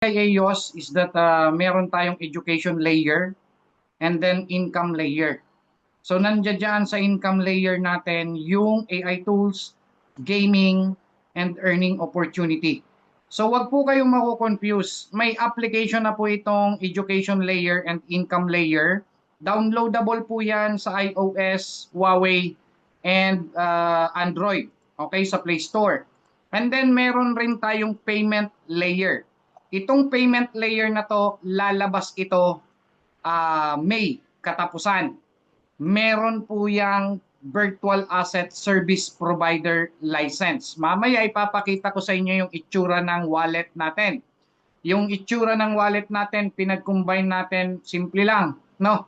Kay EOS is that meron tayong education layer and then income layer. So nandiyan dyan sa income layer natin yung AI tools, gaming, and earning opportunity. So wag po kayong mako-confuse. May application na po itong education layer and income layer. Downloadable po yan sa iOS, Huawei, and Android. Okay, sa Play Store. And then meron rin tayong payment layer. Itong payment layer na to, lalabas ito May, katapusan. Meron po yang virtual asset service provider license. Mamaya ipapakita ko sa inyo yung itsura ng wallet natin. Yung itsura ng wallet natin, pinag-combine natin, simple lang, no?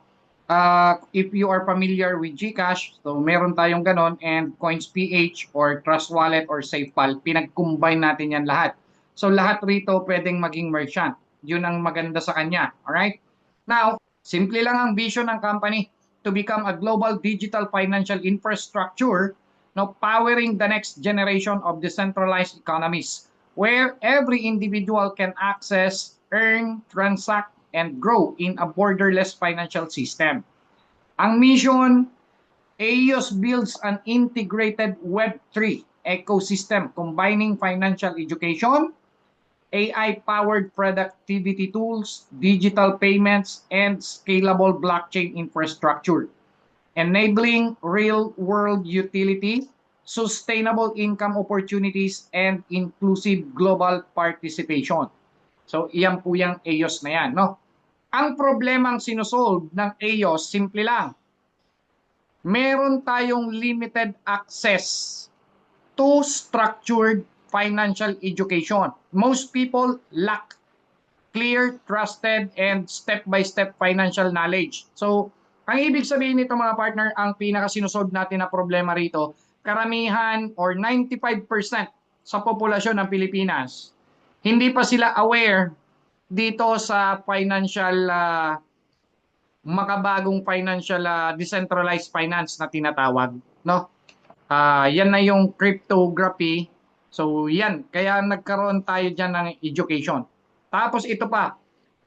If you are familiar with GCash, so meron tayong ganon, and CoinsPH or Trust Wallet or SafePal, pinag-combine natin yan lahat. So lahat rito pwedeng maging merchant. Yun ang maganda sa kanya. Alright? Now, simple lang ang vision ng company to become a global digital financial infrastructure, no, powering the next generation of decentralized economies where every individual can access, earn, transact, and grow in a borderless financial system. Ang mission, EOS builds an integrated Web3 ecosystem combining financial education, AI-powered productivity tools, digital payments, and scalable blockchain infrastructure, enabling real-world utility, sustainable income opportunities, and inclusive global participation. So, iyan po yung EOS na yan, no? Ang problemang sinusolve ng EOS, simple lang. Meron tayong limited access to structured financial education. Most people lack clear, trusted, and step-by-step financial knowledge. So, ang ibig sabihin nito mga partner, ang pinakasinusolve natin na problema rito, karamihan or 95% sa populasyon ng Pilipinas, hindi pa sila aware dito sa financial, makabagong financial decentralized finance na tinatawag. No? Yan na yung cryptography. So yan, kaya nagkaroon tayo dyan ng education. Tapos ito pa,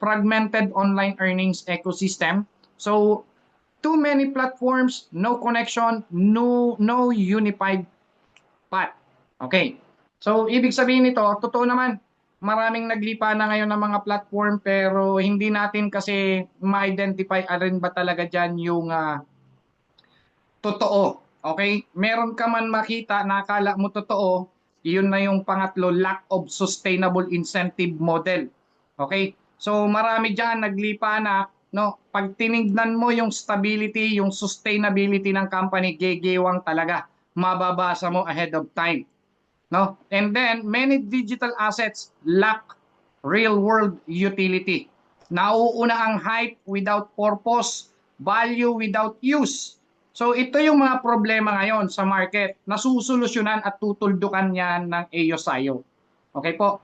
fragmented online earnings ecosystem. So too many platforms, no connection, no unified path. Okay. So ibig sabihin nito, totoo naman, maraming naglipa na ngayon ng mga platform pero hindi natin kasi ma-identify rin ba talaga dyan yung totoo. Okay? Meron ka man makita na akala mo totoo, iyon na yung pangatlo, lack of sustainable incentive model. Okay? So marami diyan naglipa na, no, pag tinignan mo yung stability, yung sustainability ng company, gegewang talaga. Mababasa mo ahead of time. No? And then many digital assets lack real world utility. Nauuna ang hype without purpose, value without use. So ito yung mga problema ngayon sa market na susolusyonan at tutuldukan yan ng EOSIO. Okay po?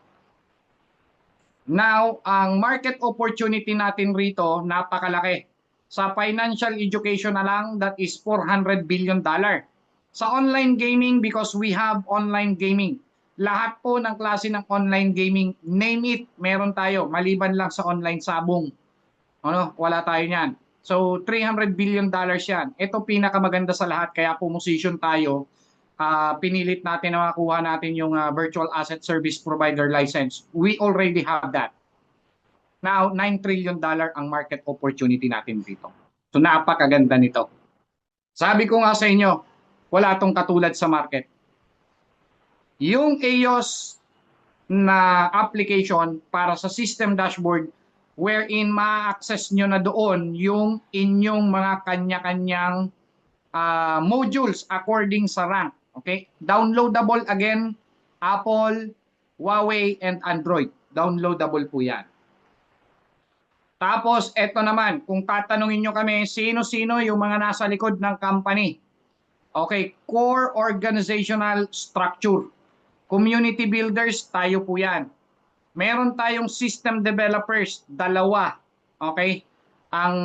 Now, ang market opportunity natin rito, napakalaki. Sa financial education na lang, that is $400 billion. Sa online gaming, because we have online gaming. Lahat po ng klase ng online gaming, name it, meron tayo. Maliban lang sa online sabong. Ano, wala tayo niyan. So, $300 billion yan. Ito pinakamaganda sa lahat, kaya pumosisyon tayo. Pinilit natin na makuha natin yung virtual asset service provider license. We already have that. Now, $9 trillion ang market opportunity natin dito. So, napakaganda nito. Sabi ko nga sa inyo, wala tong katulad sa market. Yung EOS na application para sa system dashboard wherein ma-access nyo na doon yung inyong mga kanya-kanyang modules according sa rank. Okay? Downloadable again, Apple, Huawei, and Android. Downloadable po yan. Tapos, eto naman, kung tatanungin nyo kami, sino-sino yung mga nasa likod ng company? Okay, core organizational structure. Community builders, tayo po yan. Meron tayong system developers, dalawa. Okay? Ang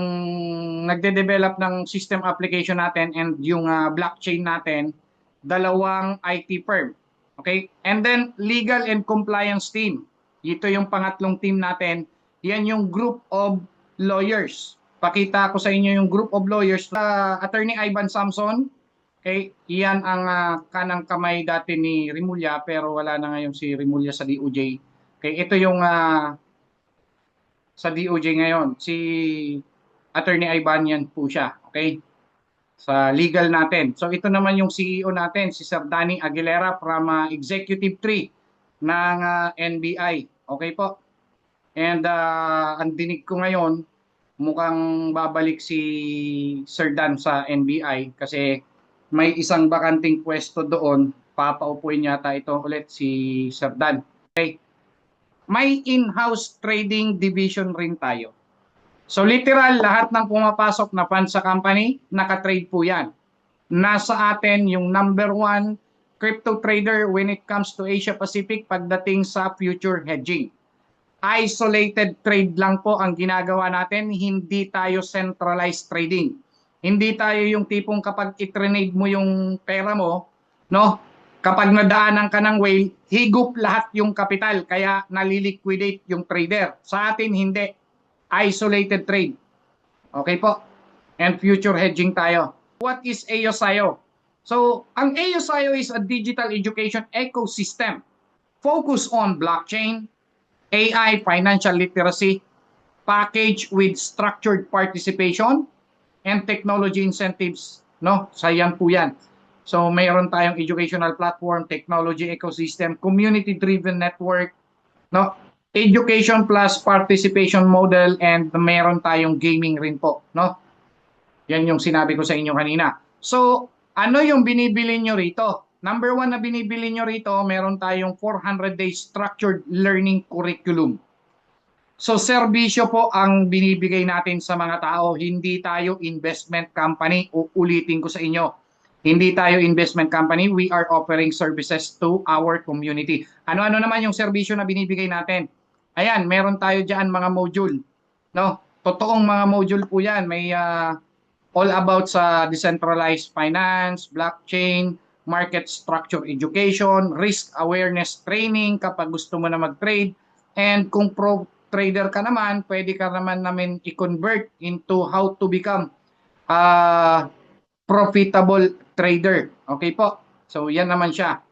nagde-develop ng system application natin and yung blockchain natin, dalawang IT firm. Okay? And then legal and compliance team. Ito yung pangatlong team natin. Yan yung group of lawyers. Pakita ko sa inyo yung group of lawyers. Attorney Ivan Samson. Okay, iyan ang kanang kamay dati ni Rimulya pero wala na ngayon si Rimulya sa DOJ. Okay, ito yung sa DOJ ngayon. Si Attorney Ivan yan po siya. Okay, sa legal natin. So ito naman yung CEO natin, si Sir Danny Aguilera from Executive 3 ng NBI. Okay po. And ang dinig ko ngayon, mukhang babalik si Sir Dan sa NBI kasi may isang bakanting pwesto doon. Papaupuin yata ito ulit si Sir Dan. Okay. May in-house trading division rin tayo. So literal, lahat ng pumapasok na fund sa company, nakatrade po yan. Nasa atin yung number 1 crypto trader when it comes to Asia Pacific pagdating sa future hedging. Isolated trade lang po ang ginagawa natin, hindi tayo centralized trading. Hindi tayo yung tipong kapag i-trade mo yung pera mo, no? Kapag nadaanan ka ng whale, higop lahat yung kapital, kaya naliliquidate yung trader. Sa atin, hindi. Isolated trade. Okay po? And future hedging tayo. What is AOSIO? So, ang AOSIO is a digital education ecosystem focused on blockchain, AI, financial literacy, package with structured participation, and technology incentives. No? Sayan po yan. So, mayroon tayong educational platform, technology ecosystem, community-driven network, no? Education plus participation model, and meron tayong gaming rin po, no? Yan yung sinabi ko sa inyo kanina. So, ano yung binibili nyo rito? Number 1 na binibili nyo rito, meron tayong 400-day structured learning curriculum. So, serbisyo po ang binibigay natin sa mga tao. Hindi tayo investment company. Uulitin ko sa inyo. Hindi tayo investment company. We are offering services to our community. Ano-ano naman yung serbisyo na binibigay natin? Ayan, meron tayo dyan mga module. No? Totoong mga module po yan. May all about sa decentralized finance, blockchain, market structure education, risk awareness training kapag gusto mo na mag-trade. And kung pro trader ka naman, pwede ka naman namin i-convert into how to become profitable trader. Okay po? So, yan naman siya.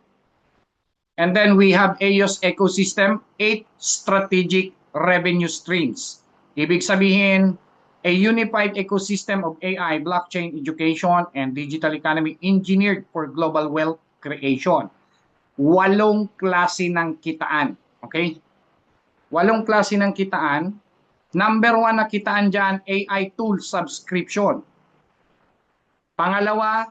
And then we have AOS ecosystem, 8 strategic revenue streams. Ibig sabihin, a unified ecosystem of AI, blockchain, education, and digital economy engineered for global wealth creation. 8 klase ng kitaan. Okay? 8 klase ng kitaan. Number 1 na kitaan dyan, AI tool subscription. Pangalawa,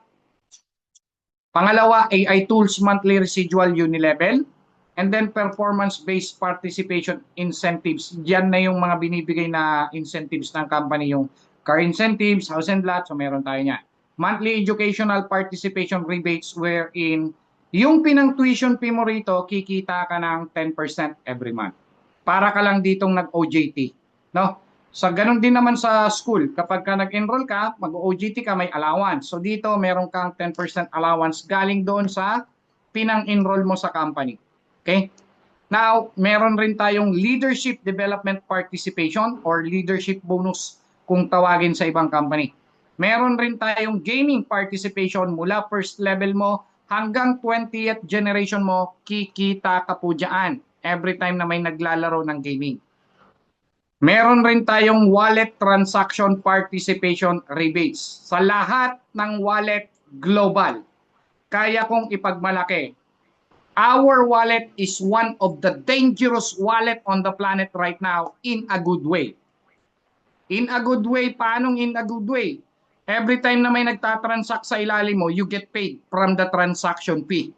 AI tools monthly residual unilevel, and then performance-based participation incentives. Diyan na yung mga binibigay na incentives ng company, yung car incentives, house and lot, so meron tayo niyan. Monthly educational participation rebates wherein yung pinang tuition fee mo rito, kikita ka ng 10% every month. Para ka lang ditong nag-OJT, no? Sa ganun din naman sa school, kapag ka nag-enroll ka, mag-OJT ka, may allowance. So dito, meron kang 10% allowance galing doon sa pinang-enroll mo sa company. Okay? Now, meron rin tayong leadership development participation or leadership bonus kung tawagin sa ibang company. Meron rin tayong gaming participation mula first level mo hanggang 20th generation mo, kikita ka po dyan every time na may naglalaro ng gaming. Meron rin tayong wallet transaction participation rebates. Sa lahat ng wallet global, kaya kong ipagmalaki. Our wallet is one of the dangerous wallet on the planet right now in a good way. In a good way, paanong in a good way? Every time na may nagtatransact sa ilalim mo, you get paid from the transaction fee.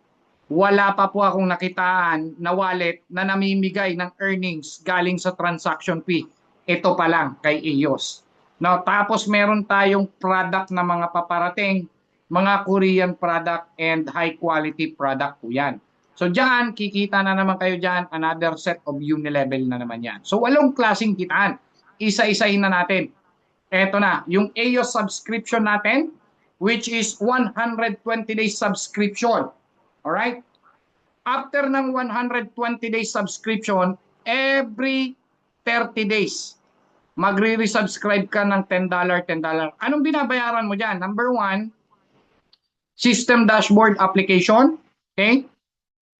Wala pa po akong nakitaan na wallet na namimigay ng earnings galing sa transaction fee. Ito pa lang kay EOS. Now, tapos meron tayong product na mga paparating, mga Korean product and high quality product po yan. So dyan, kikita na naman kayo dyan, another set of unilevel na naman yan. So 8 klaseng kitaan. Isa-isahin na natin. Ito na, yung EOS subscription natin, which is 120 days subscription. Alright? After ng 120 days subscription, every 30 days. Magre-resubscribe ka ng $10, $10. Anong binabayaran mo dyan? Number one, system dashboard application. Okay?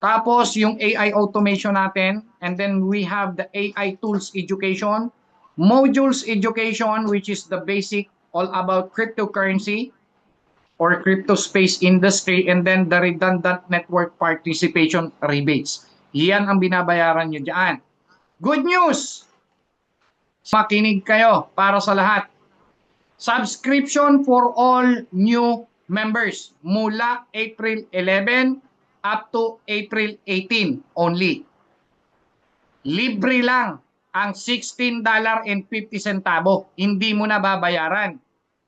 Tapos yung AI automation natin. And then we have the AI tools education. Modules education, which is the basic all about cryptocurrency or crypto space industry, and then the redundant network participation rebates. Yan ang binabayaran nyo dyan. Good news! Makinig kayo para sa lahat. Subscription for all new members mula April 11 up to April 18 only. Libre lang ang $16.50. Hindi mo na babayaran.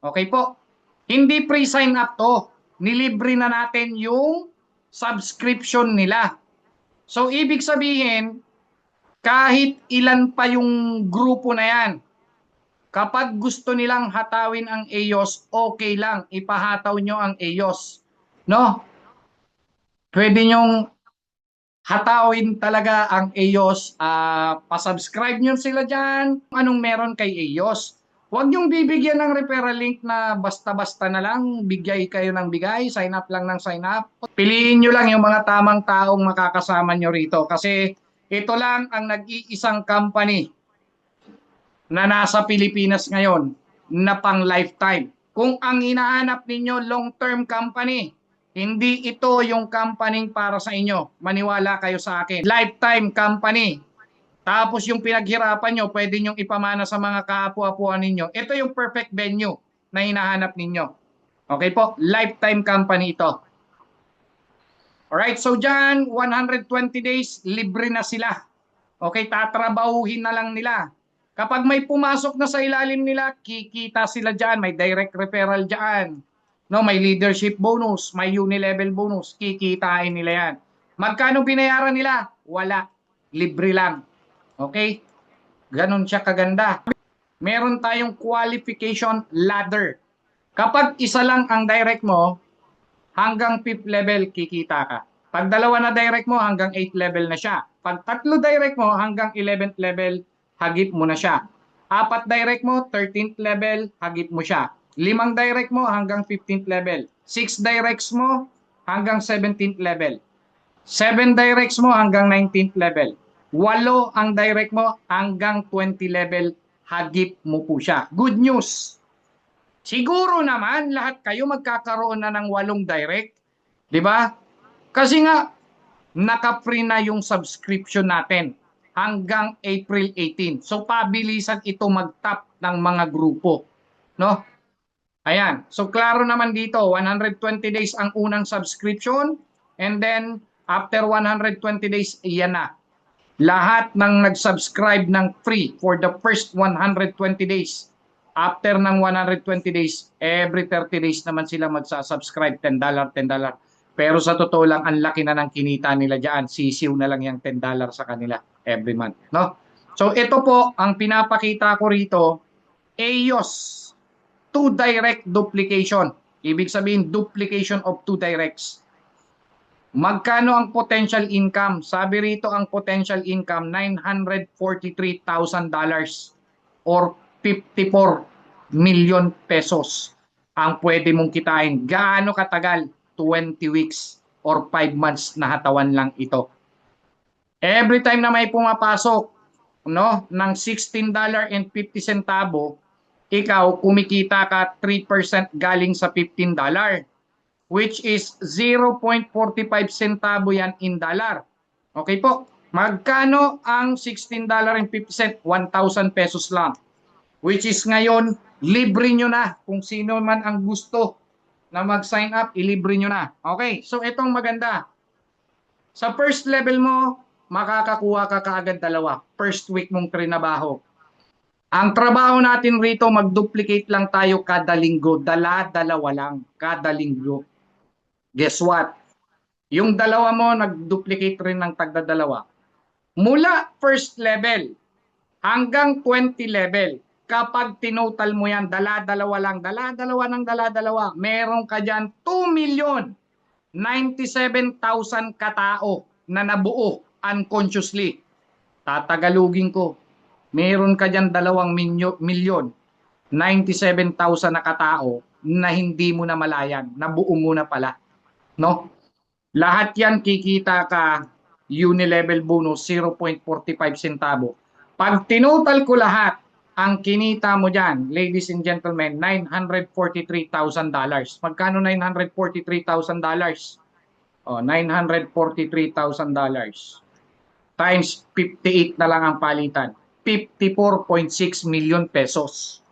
Okay po? Hindi pre-sign up to. Nilibre na natin yung subscription nila. So, ibig sabihin, kahit ilan pa yung grupo na yan, kapag gusto nilang hatawin ang EOS, okay lang, ipahataw nyo ang EOS. No? Pwede nyong hatawin talaga ang EOS. Pasubscribe nyo sila dyan. Anong meron kay EOS? Huwag nyong bibigyan ng referral link na basta-basta na lang, bigay kayo ng bigay, sign up lang ng sign up. Piliin nyo lang yung mga tamang taong makakasama nyo rito kasi ito lang ang nag-iisang company na nasa Pilipinas ngayon na pang lifetime. Kung ang hinahanap ninyo long-term company, hindi ito yung company para sa inyo. Maniwala kayo sa akin. Lifetime company. Tapos yung pinaghirapan nyo, pwede nyo ipamana sa mga kaapu-apuan ninyo. Ito yung perfect venue na hinahanap ninyo. Okay po? Lifetime company ito. Alright, so dyan, 120 days, libre na sila. Okay, tatrabahuhin na lang nila. Kapag may pumasok na sa ilalim nila, kikita sila dyan. May direct referral dyan. No, may leadership bonus, may uni-level bonus. Kikitain nila yan. Magkano binayaran nila? Wala. Libre lang. Okay? Ganon siya kaganda. Meron tayong qualification ladder. Kapag isa lang ang direct mo, hanggang 5th level kikita ka. Pag dalawa na direct mo, hanggang 8th level na siya. Pag tatlo direct mo, hanggang 11th level, hagip mo na siya. 4 direct mo, 13th level, hagip mo siya. 5 direct mo, hanggang 15th level. 6 directs mo, hanggang 17th level. 7 directs mo, hanggang 19th level. 8 ang direct mo, hanggang 20 level, hagip mo po siya. Good news! Siguro naman, lahat kayo magkakaroon na ng 8 direct. Di ba? Kasi nga, naka-free na yung subscription natin hanggang April 18. So, pabilisan ito mag-top ng mga grupo. No? Ayan. So, klaro naman dito, 120 days ang unang subscription, and then, after 120 days, iyan na. Lahat ng nag-subscribe ng free for the first 120 days. After ng 120 days, every 30 days naman sila magsasubscribe, $10, $10. Pero sa totoo lang, ang laki na ng kinita nila dyan. Sisiw na lang yung $10 sa kanila every month. No? So ito po, ang pinapakita ko rito, EOS, 2 direct duplication. Ibig sabihin, duplication of 2 directs. Magkano ang potential income? Sabi rito ang potential income, $943,000 or 54 million pesos ang pwede mong kitain. Gaano katagal? 20 weeks or 5 months na hatawan lang ito. Every time na may pumapasok no, ng $16.50, ikaw kumikita ka 3% galing sa $15. Which is 0.45 centavo yan in dollar. Okay po? Magkano ang $16.50? 1,000 pesos lang. Which is ngayon, libre nyo na. Kung sino man ang gusto na mag-sign up, ilibre nyo na. Okay, so itong maganda. Sa first level mo, makakakuha ka kaagad 2. First week mong trinabaho. Ang trabaho natin rito, mag-duplicate lang tayo kada linggo. Dala-dalawa lang kada linggo. Guess what? Yung dalawa mo, nag-duplicate rin ng tagda-dalawa. Mula first level hanggang 20 level, kapag tinotal mo yan, dala-dalawa lang, dala-dalawa ng dala-dalawa, meron ka dyan 2,097,000 katao na nabuo unconsciously. Tatagalugin ko. Meron ka dyan 2 milyon, 97,000 na katao na hindi mo na malayan, nabuo mo na pala. No? Lahat yan kikita ka uni-level bonus 0.45 centavo. Pag tinotal ko lahat, ang kinita mo dyan, ladies and gentlemen, $943,000. Magkano $943,000? Oh, $943,000 times 58 na lang ang palitan. 54.6 million pesos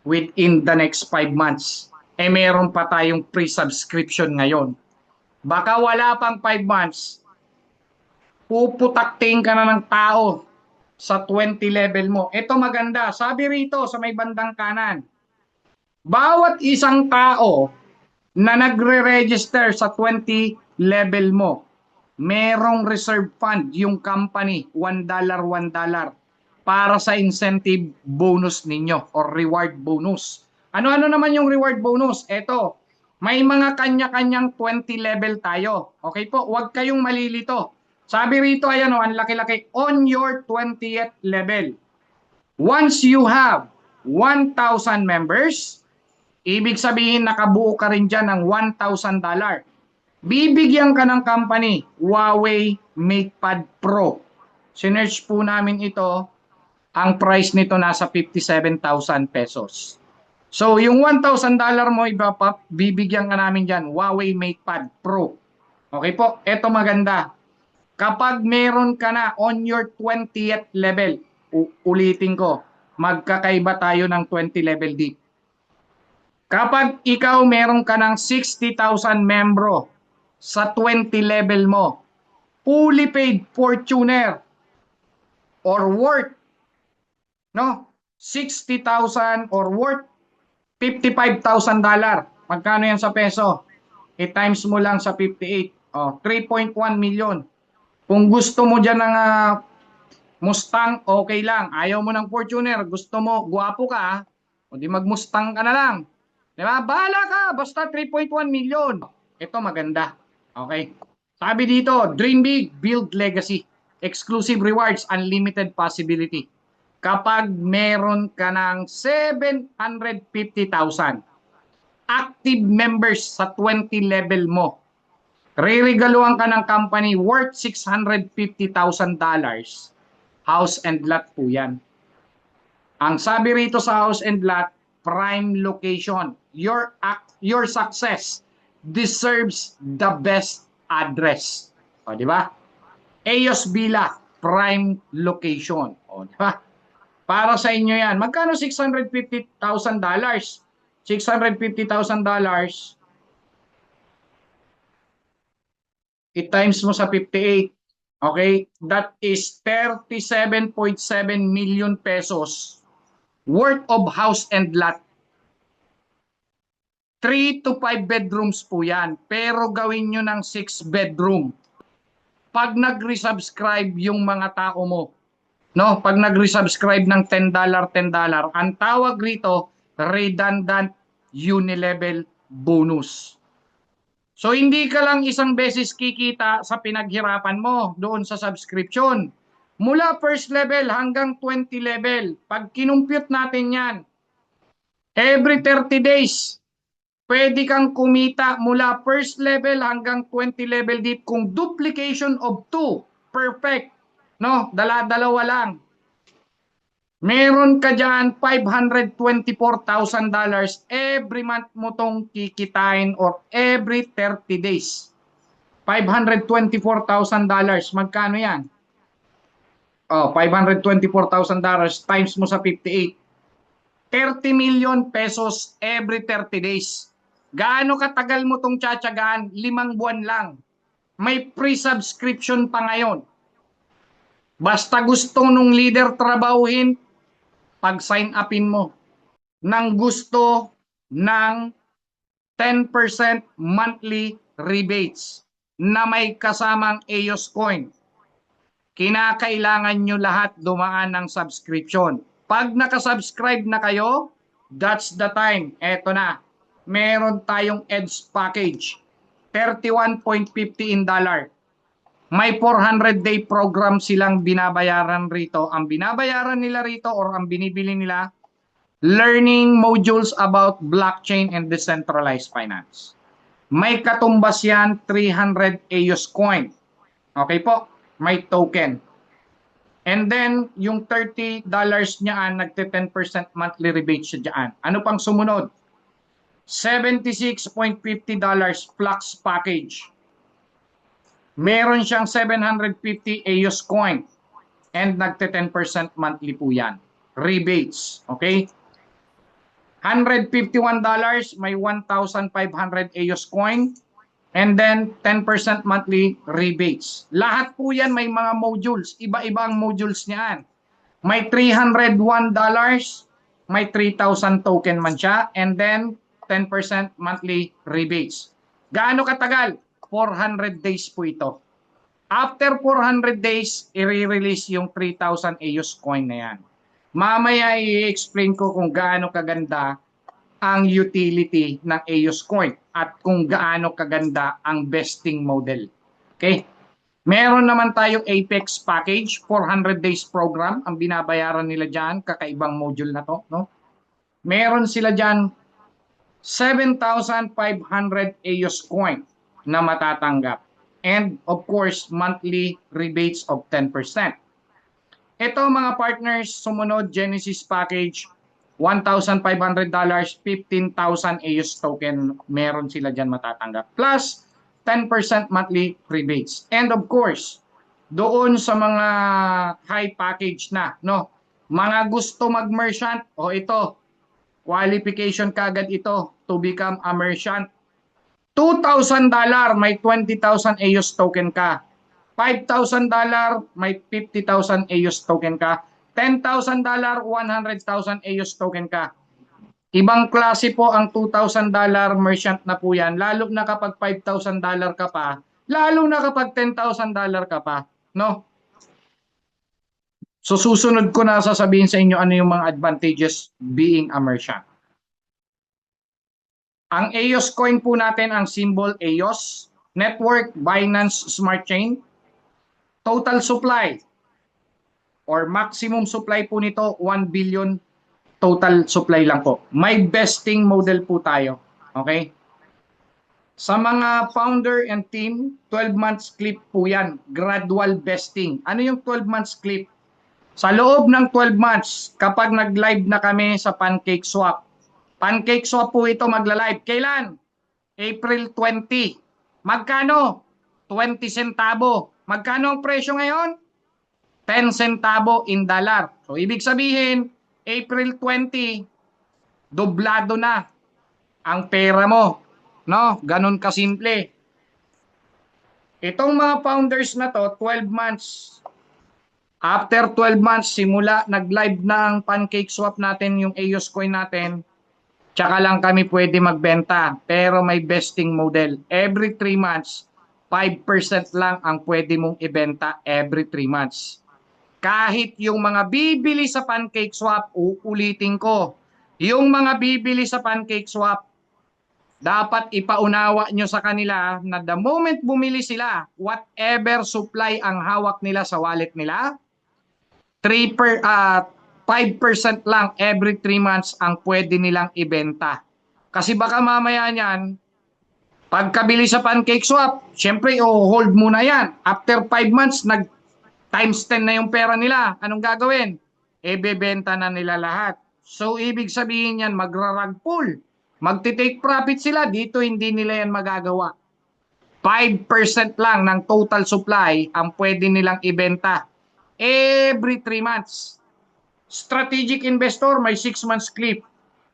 within the next 5 months. Eh meron pa tayong pre-subscription ngayon. Baka wala pang 5 months, puputakting ka na ng tao sa 20 level mo. Ito maganda. Sabi rito sa may bandang kanan, bawat isang tao na nagre-register sa 20 level mo, merong reserve fund yung company, $1, $1 para sa incentive bonus ninyo or reward bonus. Ano-ano naman yung reward bonus? Ito, may mga kanya-kanyang 20 level tayo. Okay po, huwag kayong malilito. Sabi rito, ayan o, ang laki-laki, on your 20th level. Once you have 1,000 members, ibig sabihin nakabuo ka rin dyan ng $1,000. Bibigyan ka ng company, Huawei MatePad Pro. Sinerch po namin ito, ang price nito nasa 57,000 pesos. So, yung $1,000 mo, bibigyan ka namin dyan, Huawei MatePad Pro. Okay po, eto maganda. Kapag meron ka na on your 20th level, ulitin ko, magkakaiba tayo ng 20 level deep. Kapag ikaw meron ka ng 60,000 membro sa 20 level mo, fully paid Fortuner or worth, no, 60,000 or worth $55,000. Magkano yan sa peso? I-times mo lang sa 58. Oh, 3.1 million. Kung gusto mo dyan ng Mustang, okay lang. Ayaw mo ng Fortuner, gusto mo, guwapo ka, o di mag-Mustang ka na lang. Diba? Bahala ka, basta 3.1 million. Ito maganda. Okay. Sabi dito, dream big, build legacy. Exclusive rewards, unlimited possibility. Kapag meron ka ng 750,000 active members sa 20 level mo, re-regaluhan ka ng company worth $650,000. House and lot po yan. Ang sabi rito sa house and lot, prime location. Your success deserves the best address. O, di ba? Eos Villa, prime location. O, di ba? Para sa inyo yan. Magkano $650,000? $650,000 i-times mo sa 58. Okay? That is 37.7 million pesos worth of house and lot. 3 to 5 bedrooms po yan. Pero gawin nyo ng 6 bedroom. Pag nag-resubscribe yung mga tao mo, no? Pag nag-resubscribe ng $10, $10, ang tawag rito, redundant uni-level bonus. So, hindi ka lang isang beses kikita sa pinaghirapan mo doon sa subscription. Mula first level hanggang 20 level, pag kinumpute natin yan, every 30 days, pwede kang kumita mula first level hanggang 20 level deep kung duplication of 2. Perfect. No? Dala-dalawa lang. Meron ka dyan $524,000 every month mo tong kikitain or every 30 days. $524,000. Magkano yan? Oh, $524,000 times mo sa 58. 30 million pesos every 30 days. Gaano katagal mo tong tsatsagaan? 5 buwan lang. May pre-subscription pa ngayon. Basta gusto nung leader trabahuhin, pag-sign upin mo ng gusto ng 10% monthly rebates na may kasamang EOS coin. Kinakailangan nyo lahat dumaan ng subscription. Pag nakasubscribe na kayo, that's the time. Eto na, meron tayong EDGE package. $31.50 in dollar. May 400-day program silang binabayaran rito. Ang binabayaran nila rito or ang binibili nila, learning modules about blockchain and decentralized finance. May katumbas yan, 300 EOS coin. Okay po, may token. And then, yung $30 niyaan, nagte-10% monthly rebate siya dyan. Ano pang sumunod? $76.50 Flux package. Meron siyang 750 EOS coin. And nagte-10% monthly po yan. Rebates. Okay? $151, may 1,500 EOS coin. And then, 10% monthly rebates. Lahat po yan may mga modules. Iba-iba ang modules niyan. May $301, may 3,000 token man siya. And then, 10% monthly rebates. Gaano katagal? 400 days po ito. After 400 days, i-release yung 3,000 EOS coin na yan. Mamaya i-explain ko kung gaano kaganda ang utility ng EOS coin at kung gaano kaganda ang vesting model. Okay? Meron naman tayong Apex package, 400 days program, ang binabayaran nila dyan, kakaibang module na to. No? Meron sila dyan 7,500 EOS coin na matatanggap. And of course, monthly rebates of 10%. Ito mga partners, sumunod Genesis package, $1,500, 15,000 EOS token, meron sila dyan matatanggap. Plus, 10% monthly rebates. And of course, doon sa mga high package na, no? Mga gusto mag-merchant, o ito, qualification kagad ito to become a merchant. $2,000, may 20,000 EOS token ka. $5,000, may 50,000 EOS token ka. $10,000, 100,000 EOS token ka. Ibang klase po ang $2,000 merchant na po yan, lalo na kapag $5,000 ka pa, lalo na kapag $10,000 ka pa, no? So susunod ko na sasabihin sa inyo ano yung mga advantages being a merchant. Ang EOS coin po natin, ang symbol EOS, Network Binance Smart Chain, total supply or maximum supply po nito, 1 billion total supply lang po. May vesting model po tayo. Okay? Sa mga founder and team, 12 months clip po yan. Gradual vesting. Ano yung 12 months clip? Sa loob ng 12 months, kapag nag-live na kami sa PancakeSwap, PancakeSwap po ito magla-live. Kailan? April 20. Magkano? 20 centavo. Magkano ang presyo ngayon? 10 centavo in dollar. So, ibig sabihin, April 20, doblado na ang pera mo. No? Ganun kasimple. Itong mga founders na to, 12 months. After 12 months, simula nag-live na ang PancakeSwap natin, yung EOS coin natin, tsaka lang kami pwede magbenta. Pero may vesting model. Every 3 months, 5% lang ang pwede mong ibenta every 3 months. Kahit yung mga bibili sa PancakeSwap, uulitin ko, yung mga bibili sa PancakeSwap, dapat ipaunawa nyo sa kanila na the moment bumili sila, whatever supply ang hawak nila sa wallet nila, 5% lang every 3 months ang pwede nilang ibenta. Kasi baka mamaya niyan, pagkabili sa PancakeSwap, syempre hold muna yan. After 5 months, times 10 na yung pera nila. Anong gagawin? Bebenta na nila lahat. So, ibig sabihin yan, magrarag pull. Magti-take profit sila. Dito, hindi nila yan magagawa. 5% lang ng total supply ang pwede nilang ibenta every 3 months. Strategic investor, may 6 months clip.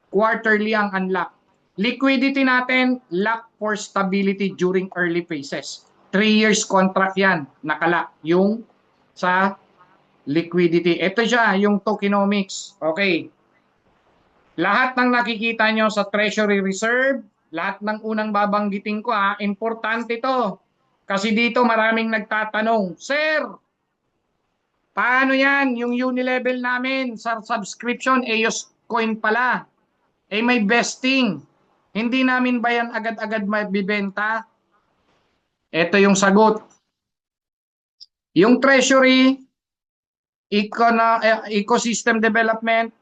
Quarterly ang unlock. Liquidity natin, lock for stability during early phases. 3 years contract yan, nakalock. Yung sa liquidity. Ito siya, yung tokenomics. Okay. Lahat ng nakikita nyo sa Treasury Reserve, lahat ng unang babanggitin ko, importante to. Kasi dito maraming nagtatanong, Sir, paano yan? Yung Unilevel namin sa subscription, EOS coin pala. May vesting. Hindi namin ba yan agad-agad mabibenta? Ito yung sagot. Yung treasury, ecosystem development,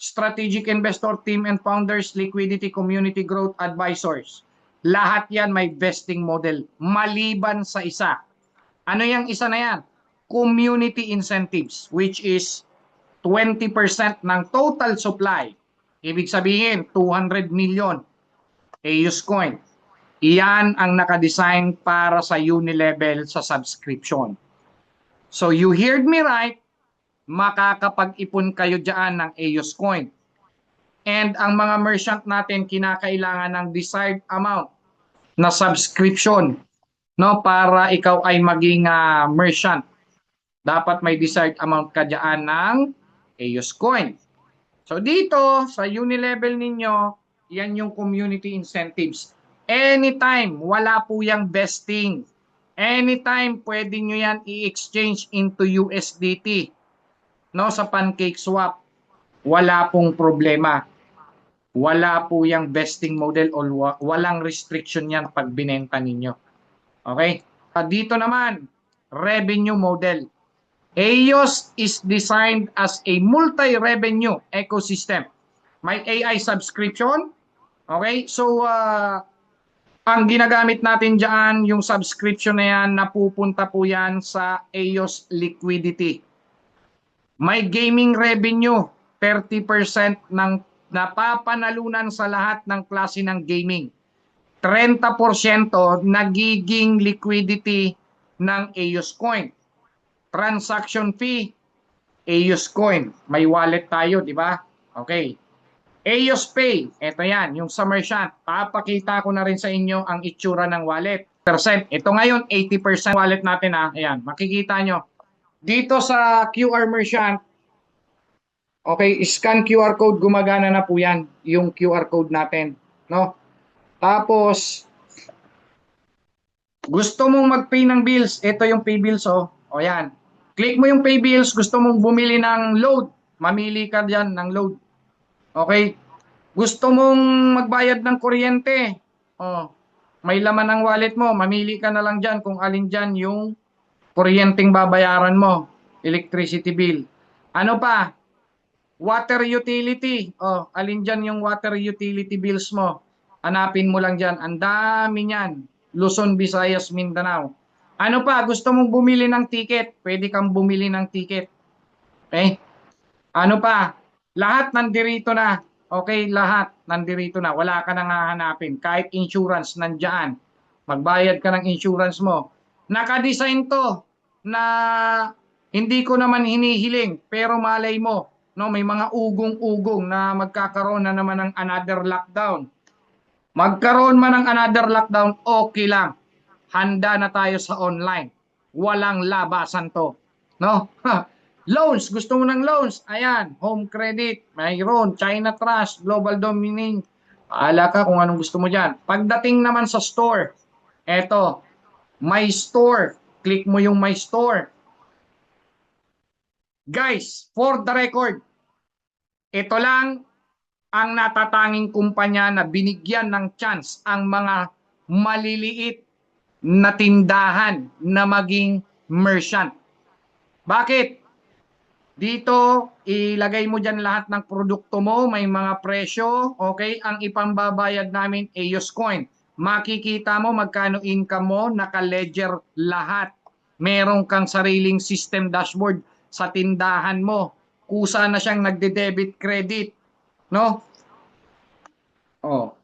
strategic investor team and founders, liquidity, community growth advisors. Lahat yan may vesting model maliban sa isa. Ano yung isa na yan? Community incentives, which is 20% ng total supply. Ibig sabihin, 200 million AUS coin. Iyan ang nakadesign para sa Unilevel sa subscription. So you heard me right, makakapag-ipon kayo dyan ng AUS coin. And ang mga merchant natin kinakailangan ng desired amount na subscription, no, para ikaw ay maging merchant. Dapat may desired amount ka dyan ng AUS coin. So dito sa Unilevel ninyo, yan yung community incentives. Anytime, wala po yung vesting. Anytime, pwede nyo yan i-exchange into USDT. No, sa PancakeSwap, wala pong problema. Wala po yung vesting model o walang restriction yan pag binenta ninyo. Okay? Dito naman, revenue model. AOS is designed as a multi-revenue ecosystem. May AI subscription. Okay? So, ang ginagamit natin dyan, yung subscription na yan, napupunta po yan sa AOS liquidity. May gaming revenue, 30% ng napapanalunan sa lahat ng klase ng gaming. 30% nagiging liquidity ng AOS coin. Transaction fee, AOS coin. May wallet tayo, di ba? Okay. AOS Pay, ito yan, yung sa merchant. Papakita ko na rin sa inyo ang itsura ng wallet. Ito ngayon, 80% wallet natin ha. Ayan, makikita nyo. Dito sa QR merchant, okay, scan QR code, gumagana na po yan, yung QR code natin. No? Tapos, gusto mong mag-pay ng bills, ito yung pay bills, oh. O yan. Click mo yung pay bills, gusto mong bumili ng load, mamili ka dyan ng load. Okay? Gusto mong magbayad ng kuryente, oh, may laman ng wallet mo, mamili ka na lang dyan kung alin dyan yung kuryenteng babayaran mo, electricity bill. Ano pa? Water utility, oh, alin dyan yung water utility bills mo. Hanapin mo lang dyan, ang dami niyan. Luzon, Visayas, Mindanao. Ano pa? Gusto mong bumili ng ticket? Pwede kang bumili ng ticket. Okay? Ano pa? Lahat nandirito na. Okay, lahat nandirito na. Wala ka nang hahanapin. Kahit insurance, nandyan. Magbayad ka ng insurance mo. Nakadesign to na hindi ko naman hinihiling, pero malay mo, no, may mga ugong-ugong na magkakaroon na naman ng another lockdown. Magkaroon man ng another lockdown, okay lang. Handa na tayo sa online. Walang labasan to. No? Loans, gusto mo ng loans? Ayan, home credit, mayroon, China Trust, Global Domain. Paala ka kung anong gusto mo dyan. Pagdating naman sa store, eto, My Store. Click mo yung My Store. Guys, for the record, ito lang ang natatanging kumpanya na binigyan ng chance ang mga maliliit na tindahan na maging merchant. Bakit? Dito, ilagay mo dyan lahat ng produkto mo, may mga presyo, okay? Ang ipambabayad namin, AOS coin. Makikita mo magkano income mo, naka-ledger lahat. Meron kang sariling system dashboard sa tindahan mo. Kusa na siyang nagde-debit credit, no? Oh.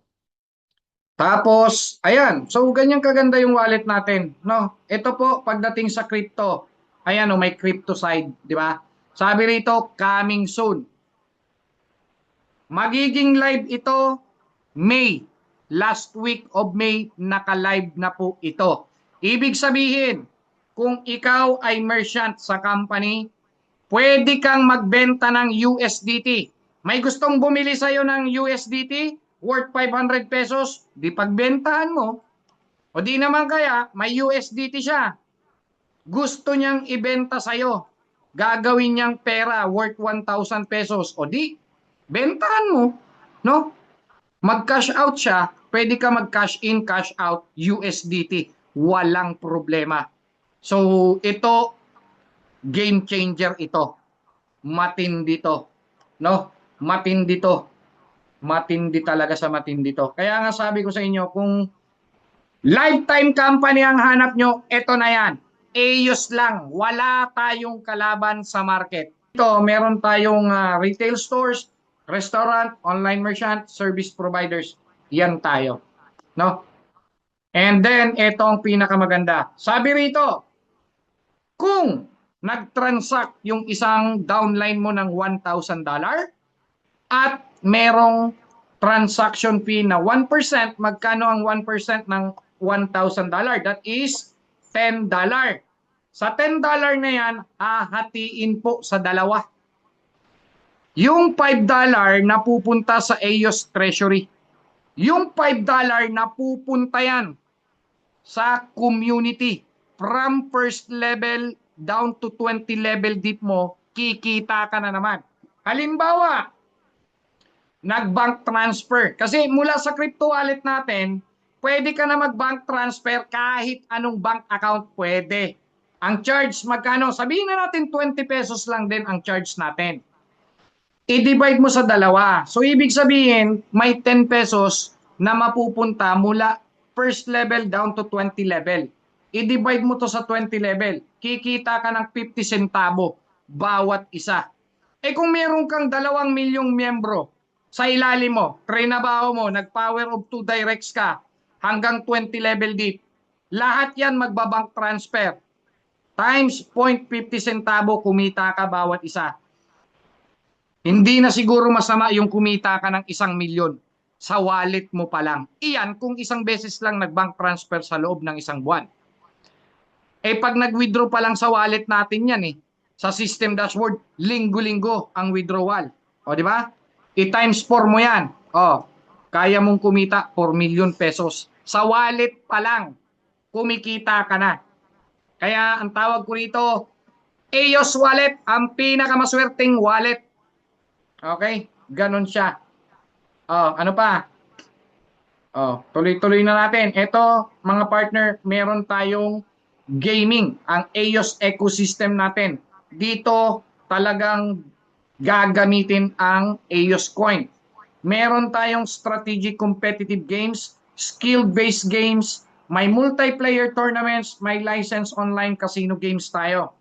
Tapos, ayan. So, ganyan kaganda yung wallet natin, no? Ito po, pagdating sa crypto, ayan, oh, may crypto side, di ba? Sabi rito, coming soon. Magiging live ito May. Last week of May, naka-live na po ito. Ibig sabihin, kung ikaw ay merchant sa company, pwede kang magbenta ng USDT. May gustong bumili sa'yo ng USDT worth 500 pesos, di pagbentahan mo. O di naman kaya, may USDT siya. Gusto niyang ibenta sa'yo. Gagawin niyang pera worth 1,000 pesos. O di, bentahan mo. No? Mag-cash out siya, pwede ka mag-cash in, cash out USDT. Walang problema. So, ito Game changer ito. Matindi to. No? Matindi to. Matindi talaga sa matindi to. Kaya nga sabi ko sa inyo, kung lifetime company ang hanap nyo, ito na yan. AYOS lang. Wala tayong kalaban sa market. Ito, meron tayong retail stores, restaurant, online merchant, service providers. Yan tayo. No? And then, ito ang pinakamaganda. Sabi rito, kung nag-transact yung isang downline mo ng $1,000 at merong transaction fee na 1%, magkano ang 1% ng $1,000? That is $10. Sa $10 na yan, hahatiin po sa dalawa. Yung $5 na pupunta sa AYOS Treasury. Yung $5 na pupunta yan sa community. From first level down to 20 level deep mo, kikita ka na naman. Halimbawa, nag-bank transfer. Kasi mula sa crypto wallet natin, pwede ka na mag-bank transfer kahit anong bank account pwede. Ang charge magkano? Sabihin na natin 20 pesos lang din ang charge natin. I-divide mo sa dalawa. So ibig sabihin, may 10 pesos na mapupunta mula first level down to 20 level. I-divide mo to sa 20 level. Kikita ka ng 50 centavo bawat isa. Eh kung meron kang 2 milyong miyembro sa ilalim mo, trinabaho mo, nag-power of 2 directs ka, hanggang 20 level deep, lahat yan magbabank transfer. Times 0.50 centavo kumita ka bawat isa. Hindi na siguro masama yung kumita ka ng 1 milyon sa wallet mo pa lang. Iyan kung isang beses lang nag-bank transfer sa loob ng isang buwan. Eh pag nag-withdraw pa lang sa wallet natin yan sa system dashboard, linggo-linggo ang withdrawal. O di ba? I-times 4 mo yan. O, kaya mong kumita 4 million pesos. Sa wallet pa lang, kumikita ka na. Kaya ang tawag ko rito, AYOS wallet, ang pinakamaswerteng wallet. Okay? Ganon siya. Ano pa? Tuloy-tuloy na natin. Ito, mga partner, meron tayong gaming, ang AYOS ecosystem natin. Dito talagang gagamitin ang AYOS coin. Meron tayong strategic competitive games, skill-based games, may multiplayer tournaments, may license online casino games tayo.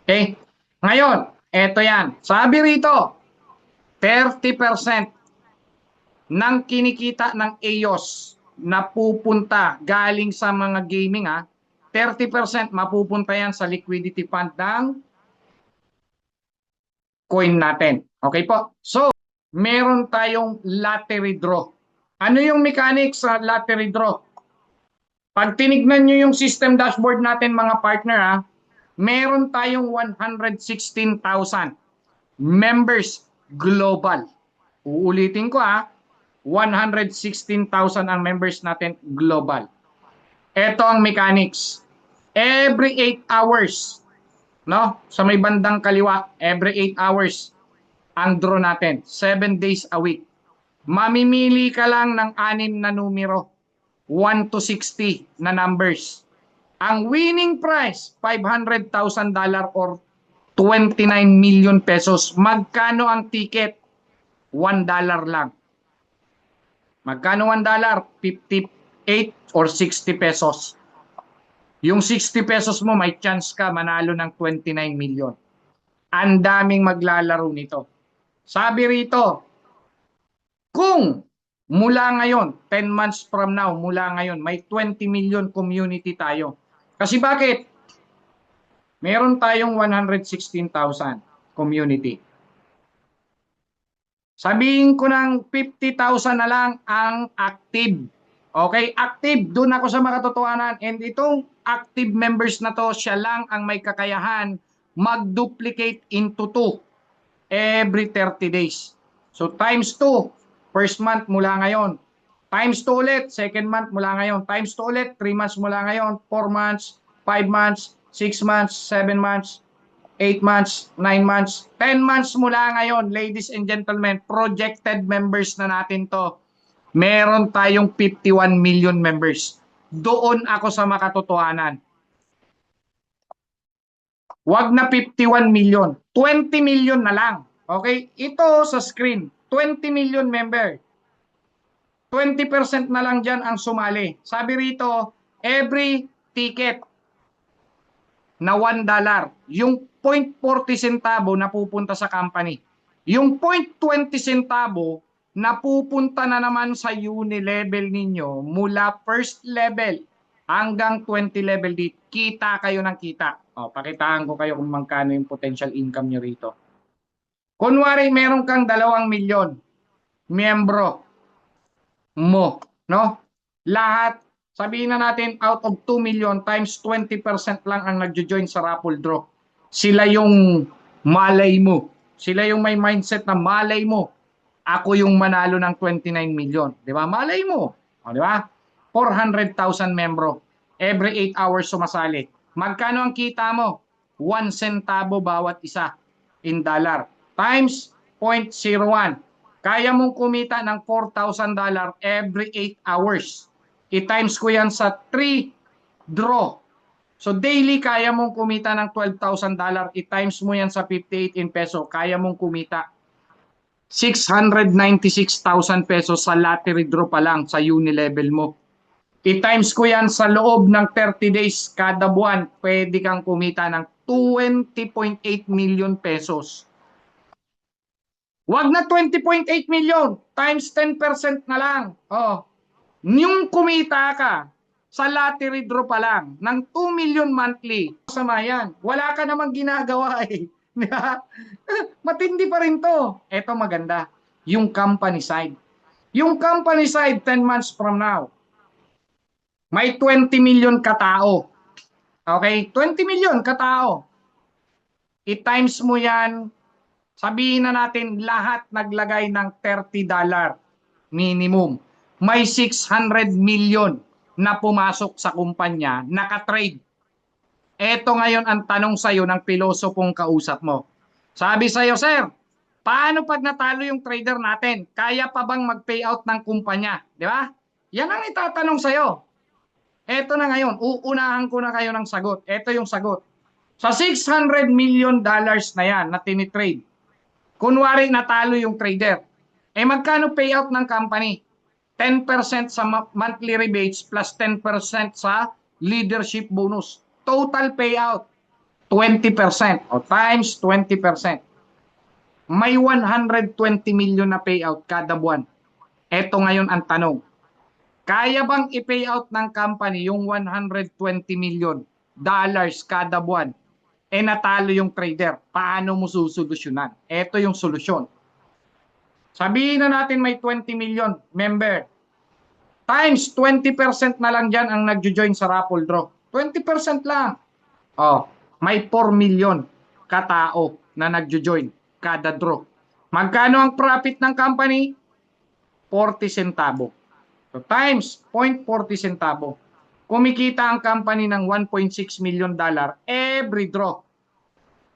Okay? Ngayon, eto yan. Sabi rito, 30% ng kinikita ng AYOS na pupunta galing sa mga gaming 30% mapupunta yan sa liquidity fund ng coin natin. Okay po? So, meron tayong lottery draw. Ano yung mechanics sa lottery draw? Pag tinignan nyo yung system dashboard natin mga partner meron tayong 116,000 members global. Uulitin ko 116,000 ang members natin global. Ito ang mechanics. Every 8 hours, sa may bandang kaliwa, every 8 hours, ang draw natin. 7 days a week. Mamimili ka lang ng 6 na numero. 1 to 60 na numbers. Ang winning price, $500,000 or 29 million pesos. Magkano ang ticket? $1 lang. Magkano $1? 58 or 60 pesos. Yung 60 pesos mo, may chance ka manalo ng 29 million. Ang daming maglalaro nito. Sabi rito, kung mula ngayon, 10 months from now, mula ngayon, may 20 million community tayo. Kasi bakit? Meron tayong 116,000 community. Sabihin ko ng 50,000 na lang ang active. Okay, active, doon ako sa makatotohanan. And itong active members na to, siya lang ang may kakayahan mag-duplicate into 2 every 30 days. So times 2, first month mula ngayon. Times 2 ulit, second month mula ngayon. Times 2 ulit, 3 months mula ngayon. 4 months, 5 months, 6 months, 7 months, 8 months, 9 months, 10 months mula ngayon. Ladies and gentlemen, projected members na natin to. Meron tayong 51 million members. Doon ako sa makatotohanan. Wag na 51 million. 20 million na lang. Okay? Ito sa screen. 20 million member. 20% na lang dyan ang sumali. Sabi rito, every ticket na $1, yung 0.40 centavo na pupunta sa company. Yung 0.20 centavo na pupunta na naman sa uni-level ninyo mula first level hanggang 20 level dito. Kita kayo ng kita. O, pakitaan ko kayo kung magkano yung potential income nyo rito. Kunwari, meron kang 2 milyon miyembro mo, no? Lahat, sabihin na natin out of 2 million times 20% lang ang nagjo-join sa raffle draw. Sila yung malay mo. Sila yung may mindset na malay mo. Ako yung manalo ng 29 million. Di ba? Malay mo. O, di ba? 400,000 membro. Every 8 hours sumasali. Magkano ang kita mo? 1 centavo bawat isa in dollar. Times 0.01. Kaya mong kumita ng $4,000 every 8 hours. I-times ko yan sa 3 draw. So daily kaya mong kumita ng $12,000. I-times mo yan sa 58 in peso. Kaya mong kumita 696,000 pesos sa lottery draw pa lang sa uni level mo. I-times ko yan sa loob ng 30 days kada buwan. Pwede kang kumita ng 20.8 million pesos. Wag na 20.8 million times 10% na lang. Oh. Yung kumita ka sa lottery draw pa lang ng 2 million monthly, sama yan. Wala ka namang ginagawa eh. Matindi pa rin to. Ito maganda. Yung company side. Yung company side 10 months from now. May 20 million katao. Okay? 20 million katao. I-times mo yan. Sabihin na natin lahat naglagay ng $30 minimum. May 600 million na pumasok sa kumpanya, nakatrade. Ito ngayon ang tanong sa'yo ng pilosopong kausap mo. Sabi sa'yo, sir, paano pag natalo yung trader natin? Kaya pa bang mag-payout ng kumpanya? Di ba? Yan ang itatanong sa'yo. Ito na ngayon, uunahan ko na kayo ng sagot. Ito yung sagot. Sa $600 million na yan na tinitrade, kunwari natalo yung trader, eh magkano payout ng company? 10% sa monthly rebates plus 10% sa leadership bonus. Total payout, 20% o times 20%. May 120 million na payout kada buwan. Ito ngayon ang tanong. Kaya bang i-payout ng company yung 120 million dollars kada buwan? Eh natalo yung trader, paano mo susolusyonan? Ito yung solusyon. Sabihin na natin may 20 million member. Times 20% na lang dyan ang nagjo-join sa raffle draw. 20% lang. Oh, may 4 million katao na nagjo-join kada draw. Magkano ang profit ng company? 40 centavo. So times 0.40 centavo. Kumikita ang company ng 1.6 million dollar every draw.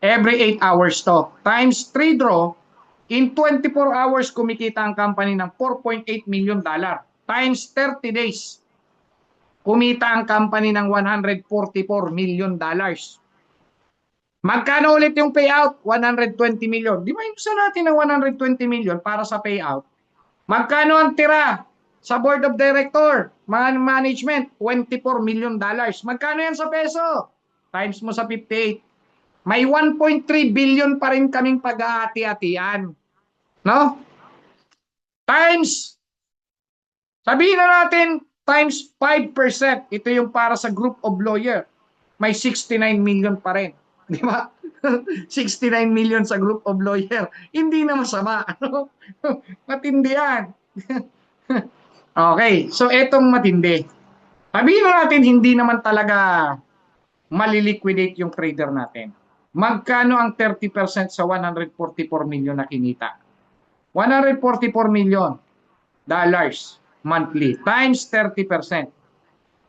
Every 8 hours to. Times 3 draw, in 24 hours kumikita ang company ng 4.8 million dollar. Times 30 days, kumita ang company ng 144 million dollars. Magkano ulit yung payout? 120 million. Di ba gusto natin ng 120 million para sa payout? Magkano ang tira sa board of director, management? 24 million dollars. Magkano yan sa peso? Times mo sa 58. May 1.3 billion pa rin kaming pag-aati-atian. No? Times, sabihin na natin, times 5%. Ito yung para sa group of lawyer. May 69 million pa rin. Di ba? 69 million sa group of lawyer. Hindi na masama. Matindi yan. Okay, so etong matindi. Sabihin na natin, hindi naman talaga maliliquidate yung trader natin. Magkano ang 30% sa 144 million na kinita? 144 million dollars monthly times 30%.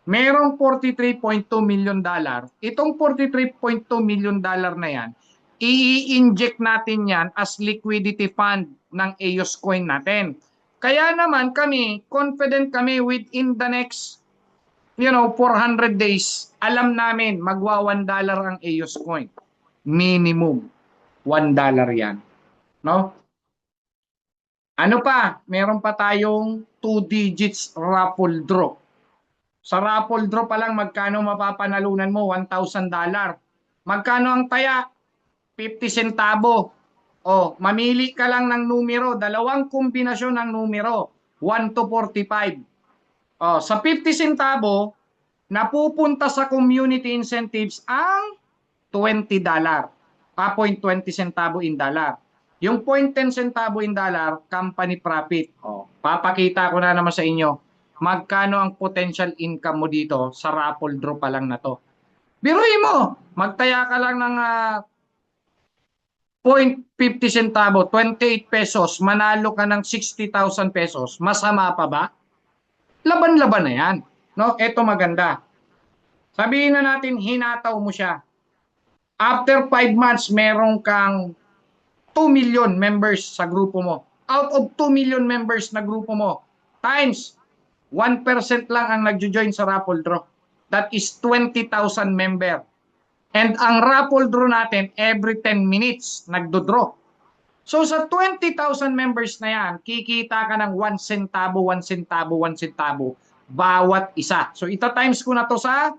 Merong 43.2 million dollar. Itong 43.2 million dollar na yan, i-inject natin yan as liquidity fund ng EOS coin natin. Kaya naman kami, confident kami within the next 400 days, alam namin magwa $1 ang EOS coin. Minimum $1 yan. No? Ano pa? Meron pa tayong 2 digits raffle draw. Sa raffle draw pa lang, magkano mapapanalunan mo? $1,000. Magkano ang taya? 50 centavo. O, mamili ka lang ng numero, dalawang kombinasyon ng numero, 1 to 45. O, sa 50 centavo, napupunta sa community incentives ang $20. 0.20 centavo in dollar. Yung 0.10 centavo in dollar, company profit. O, papakita ko na naman sa inyo magkano ang potential income mo dito sa raffle draw pa lang na to. Biruin mo, magtaya ka lang ng 0.50 centavo, 28 pesos, manalo ka ng 60,000 pesos. Masama pa ba? Laban-laban na yan. No? Ito maganda. Sabihin na natin, hinataw mo siya. After 5 months, meron kang 2 million members sa grupo mo. Out of 2 million members na grupo mo, times 1% lang ang nagjo-join sa raffle draw. That is 20,000 member. And ang raffle draw natin, every 10 minutes, nagdo-draw. So sa 20,000 members na yan, kikita ka ng 1 centavo, 1 centavo, 1 centavo bawat isa. So ita-times ko na to sa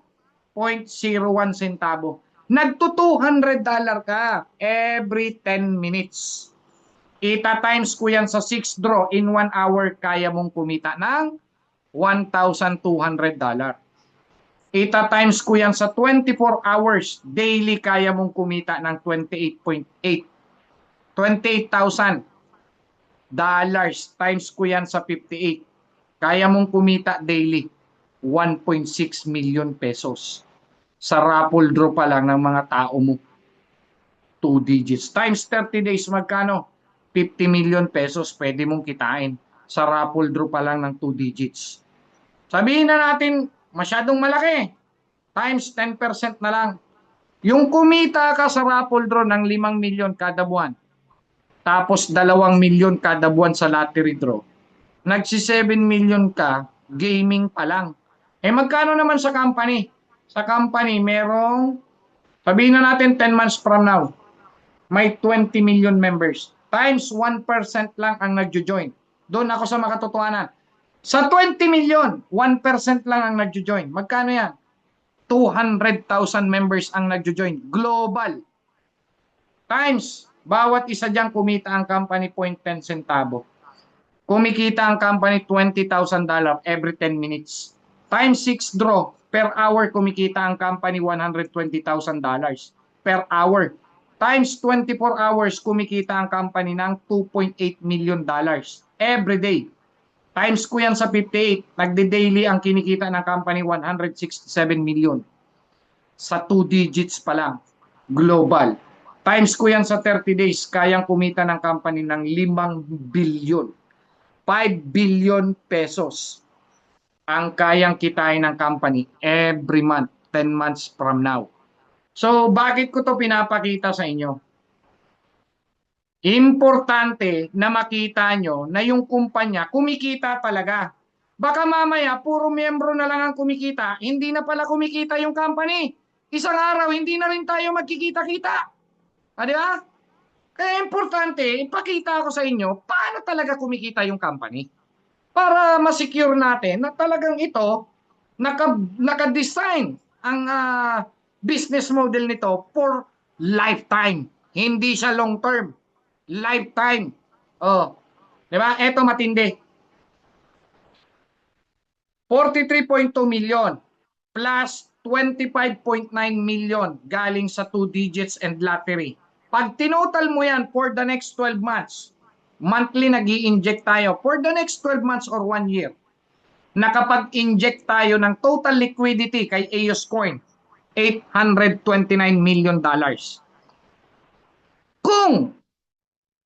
0.01 centavo. Nagto $200 ka every 10 minutes. Ita-times ko yan sa 6 draw, in 1 hour, kaya mong kumita ng $1,200. Ita-times ko yan sa 24 hours, daily kaya mong kumita ng 28,800. $28,000 times ko yan sa 58. Kaya mong kumita daily 1.6 million pesos. Sa raffle draw pa lang ng mga tao mo. 2 digits. Times 30 days, magkano? 50 million pesos pwede mong kitain. Sa raffle draw pa lang ng 2 digits. Sabihin na natin, masyadong malaki. Times 10% na lang. Yung kumita ka sa raffle draw ng 5 million kada buwan, tapos 2 milyon kada buwan sa lottery draw, nagsi 7 million ka, gaming pa lang. Eh magkano naman sa company? Sa company, merong, sabihin na natin 10 months from now, may 20 million members. Times 1% lang ang nagjo-join. Doon ako sa makatotohanan. Sa 20 million, 1% lang ang nagjo-join. Magkano yan? 200,000 members ang nagjo-join. Global. Times, bawat isa dyan kumita ang company 0.10 centavo. Kumikita ang company $20,000 every 10 minutes. Times 6 draw, per hour kumikita ang company $120,000 per hour. Times 24 hours kumikita ang company ng $2.8 million every day. Times ko yan sa 58, nagde-daily ang kinikita ng company 167 million. Sa 2 digits pa lang, global. Times ko yan sa 30 days, kayang kumita ng company ng 5 billion. 5 billion pesos ang kayang kitain ng company every month, 10 months from now. So, bakit ko to pinapakita sa inyo? Importante na makita nyo na yung kumpanya kumikita talaga. Baka mamaya, puro miyembro na lang ang kumikita, hindi na pala kumikita yung company. Isang araw, hindi na rin tayo magkikita-kita. Di ba? Kaya importante, ipakita ko sa inyo paano talaga kumikita yung company. Para ma-secure natin na talagang ito, naka-design ang business model nito for lifetime. Hindi siya long term. Lifetime. Oh, di ba? Ito matindi. 43.2 million plus 25.9 million galing sa 2 digits and lottery. Pag tinotal mo yan for the next 12 months, monthly nag-i-inject tayo for the next 12 months or 1 year. Nakapag-inject tayo ng total liquidity kay AEOS Coin, $829 million. Kung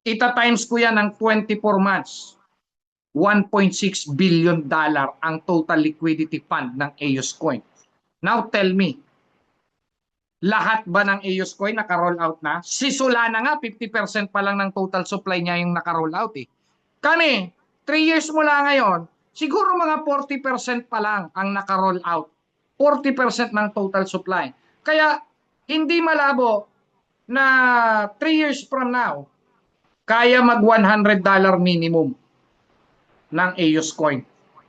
ita-times ko yan ng 24 months, $1.6 billion ang total liquidity fund ng AEOS Coin. Now tell me, lahat ba ng AEOS Coin naka-roll out na? Si Solana nga, 50% pa lang ng total supply niya yung naka-roll out eh. Kami, 3 years mula ngayon, siguro mga 40% pa lang ang naka-roll out. 40% ng total supply. Kaya, hindi malabo na 3 years from now, kaya mag $100 minimum ng EOS coin.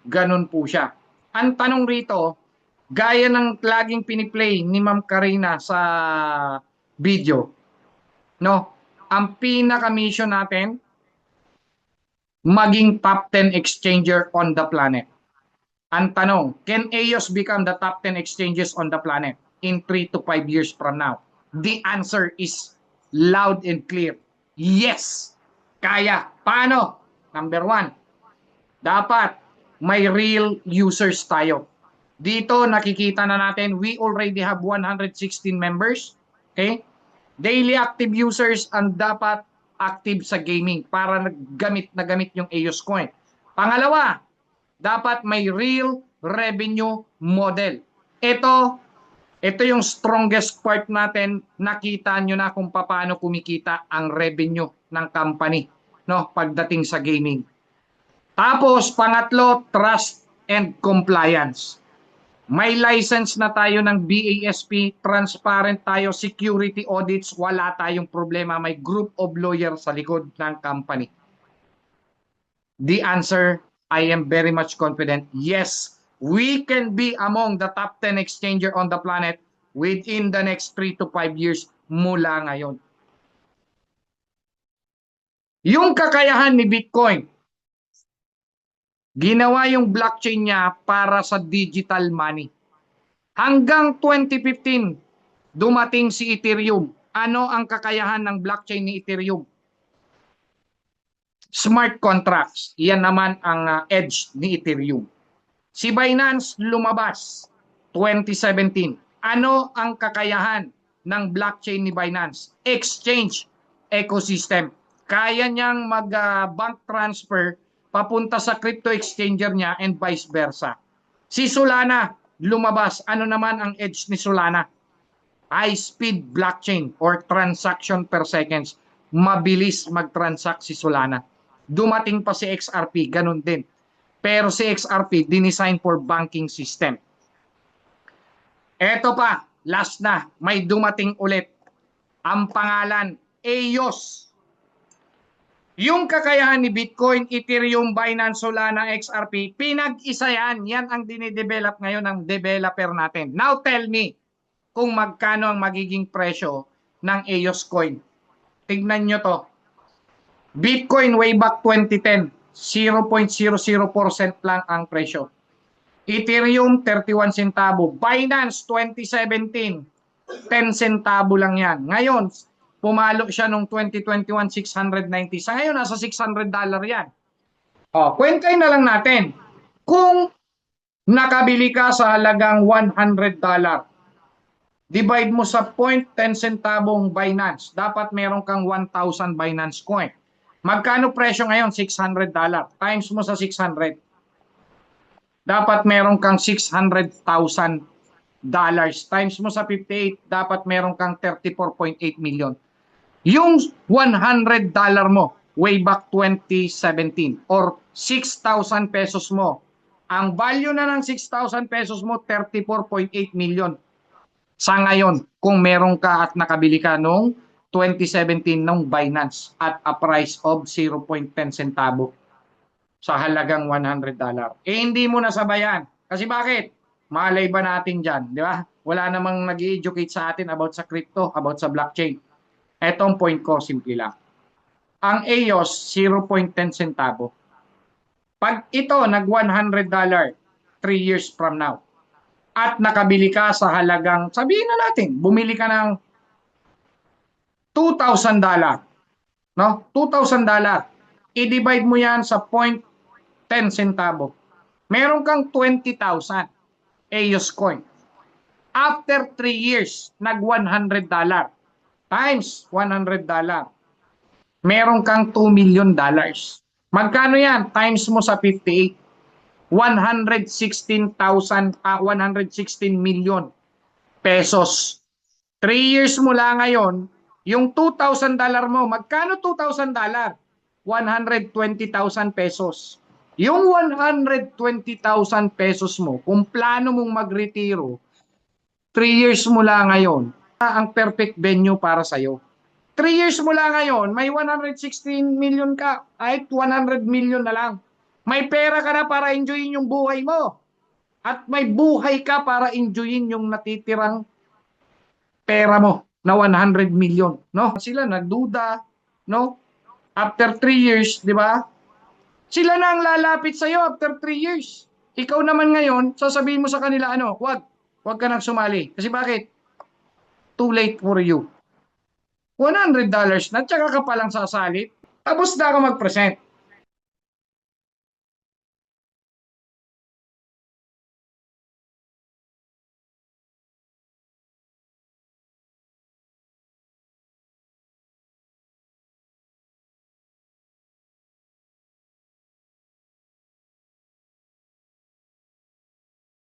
Ganun po siya. Ang tanong rito, gaya ng laging piniplay ni Ma'am Karina sa video, no? Ang pinaka-mission natin, maging top 10 exchanger on the planet. Ang tanong, can EOS become the top 10 exchanges on the planet in 3 to 5 years from now? The answer is loud and clear. Yes! Kaya. Paano? Number 1, dapat may real users tayo. Dito nakikita na natin, we already have 116 members. Okay? Daily active users ang dapat active sa gaming para gamit na gamit yung EOS coin. Pangalawa, dapat may real revenue model. Ito yung strongest part natin. Nakita nyo na kung paano kumikita ang revenue ng company, no, pagdating sa gaming. Tapos, pangatlo, trust and compliance. May license na tayo ng BASP, transparent tayo, security audits, wala tayong problema. May group of lawyers sa likod ng company. The answer, I am very much confident, yes, we can be among the top 10 exchanger on the planet within the next 3 to 5 years mula ngayon. Yung kakayahan ni Bitcoin, ginawa yung blockchain niya para sa digital money. Hanggang 2015, dumating si Ethereum. Ano ang kakayahan ng blockchain ni Ethereum? Smart contracts. Yan naman ang edge ni Ethereum. Si Binance lumabas 2017. Ano ang kakayahan ng blockchain ni Binance? Exchange ecosystem. Kaya niyang mag-bank transfer papunta sa crypto exchanger niya and vice versa. Si Solana lumabas. Ano naman ang edge ni Solana? High speed blockchain or transaction per seconds. Mabilis mag-transact si Solana. Dumating pa si XRP, ganun din. Pero si XRP, dinesign for banking system. Eto pa, last na, may dumating ulit. Ang pangalan, EOS. Yung kakayahan ni Bitcoin, Ethereum, Binance, Solana, XRP, pinag-isa yan. Yan ang dinidevelop ngayon ng developer natin. Now tell me kung magkano ang magiging presyo ng EOS coin. Tignan nyo to. Bitcoin way back 2010, 0.004 lang ang presyo. Ethereum, 31 centavo. Binance, 2017, 10 centavo lang yan. Ngayon, pumalo siya nung 2021, 690. Sa ngayon, nasa $600 yan. O, kwentay na lang natin. Kung nakabili ka sa halagang $100, divide mo sa 0.10 centavong Binance, dapat meron kang 1,000 Binance coin. Magkano presyo ngayon? $600. Times mo sa 600. Dapat meron kang $600,000. Times mo sa 58, dapat meron kang 34.8 million. Yung $100 mo way back 2017 or 6,000 pesos mo, ang value na ng 6,000 pesos mo, 34.8 million. Sa ngayon, kung meron ka at nakabili ka nung 2017 nung Binance at a price of 0.10 centavo sa halagang $100. Hindi mo nasabayan. Kasi bakit? Malay ba natin dyan? Di ba? Wala namang nag-i-educate sa atin about sa crypto, about sa blockchain. Etong point ko, simple lang. Ang EOS, 0.10 centavo. Pag ito, nag $100, 3 years from now, at nakabili ka sa halagang, sabihin na natin, bumili ka ng $2,000, no? $2,000. I-divide mo yan sa 0.10 centavo. Meron kang 20,000 EOS coin. After 3 years, nag $100 times $100. Meron kang $2 million. Magkano yan? Times mo sa 58. 116 million pesos. 3 years mula ngayon, yung $2,000 mo, magkano $2,000? 120,000 pesos. Yung 120,000 pesos mo, kung plano mong magretiro, 3 years mula ngayon, ang perfect venue para sa'yo. 3 years mula ngayon, may 116 million ka, ay 100 million na lang. May pera ka na para enjoyin yung buhay mo. At may buhay ka para enjoyin yung natitirang pera mo na 100 million, no? Sila nagduda, no? After 3 years, di ba? Sila na ang lalapit sa iyo after 3 years. Ikaw naman ngayon, sasabihin mo sa kanila, ano, wag ka nang sumali. Kasi bakit? Too late for you. $100 na, tsaka ka palang sasali. Tapos na ako mag-present.